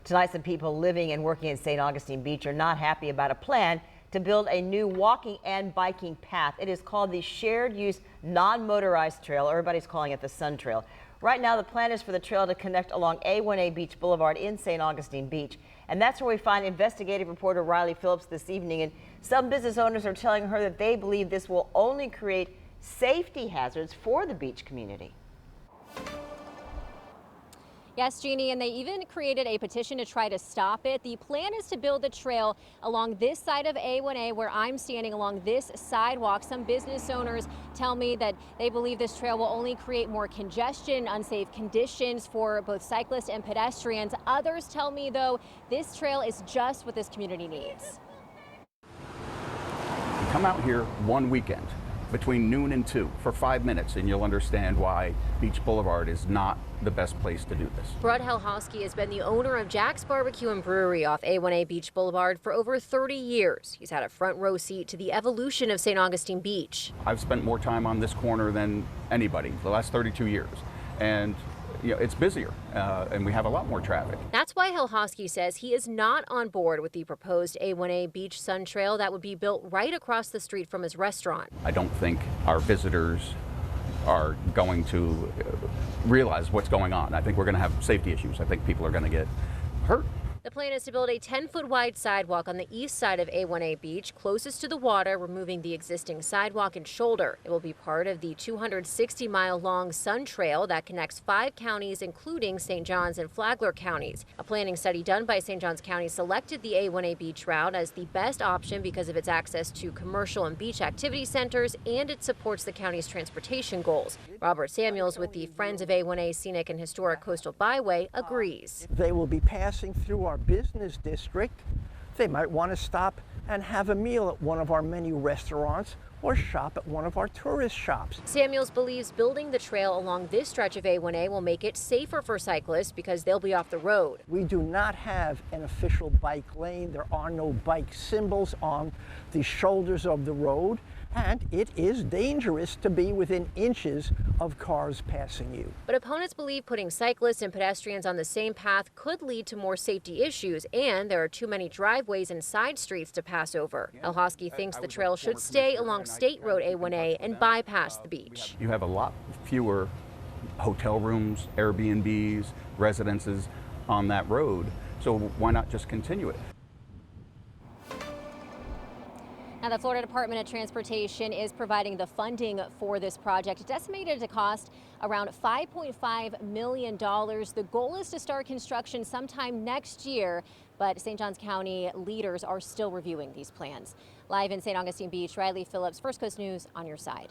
Tonight, some people living and working in St. Augustine Beach are not happy about a plan to build a new walking and biking path. It is called the Shared Use Nonmotorized Trail. Everybody's calling it the Sun Trail. Right now, the plan is for the trail to connect along A1A Beach Boulevard in St. Augustine Beach. And that's where we find investigative reporter Riley Phillips this evening. And some business owners are telling her that they believe this will only create safety hazards for the beach community. Yes, Jeannie, and they even created a petition to try to stop it. The plan is to build the trail along this side of A1A where I'm standing along this sidewalk. Some business owners tell me that they believe this trail will only create more congestion, unsafe conditions for both cyclists and pedestrians. Others tell me, though, this trail is just what this community needs. Come out here one weekend between noon and 2 for 5 minutes and you'll understand why Beach Boulevard is not the best place to do this. Brud Helhosky has been the owner of Jack's Barbecue and Brewery off A1A Beach Boulevard for over 30 years. He's had a front row seat to the evolution of St. Augustine Beach. I've spent more time on this corner than anybody for the last 32 years. And you know, it's busier and we have a lot more traffic. That's why Helhosky says he is not on board with the proposed A1A Beach Sun Trail that would be built right across the street from his restaurant. I don't think our visitors are going to realize what's going on. I think we're going to have safety issues. I think people are going to get hurt. The plan is to build a 10-foot wide sidewalk on the east side of A1A Beach, closest to the water, removing the existing sidewalk and shoulder. It will be part of the 260-mile-long Sun Trail that connects 5 counties, including St. Johns and Flagler counties. A planning study done by St. Johns County selected the A1A Beach route as the best option because of its access to commercial and beach activity centers, and it supports the county's transportation goals. Robert Samuels with the Friends of A1A Scenic and Historic Coastal Byway agrees. They will be passing through our business district. They might want to stop and have a meal at one of our menu restaurants or shop at one of our tourist shops. Samuels believes building the trail along this stretch of A1A will make it safer for cyclists because they'll be off the road. We do not have an official bike lane. There are no bike symbols on the shoulders of the road, and it is dangerous to be within inches of cars passing you. But opponents believe putting cyclists and pedestrians on the same path could lead to more safety issues, and there are too many driveways and side streets to pass over. Helhosky thinks the trail should stay along State Road A1A and bypass the beach. You have a lot fewer hotel rooms, Airbnbs, residences on that road, so why not just continue it? Now, the Florida Department of Transportation is providing the funding for this project. It's estimated to cost around $5.5 million. The goal is to start construction sometime next year, but St. Johns County leaders are still reviewing these plans. Live in St. Augustine Beach, Riley Phillips, First Coast News on your side.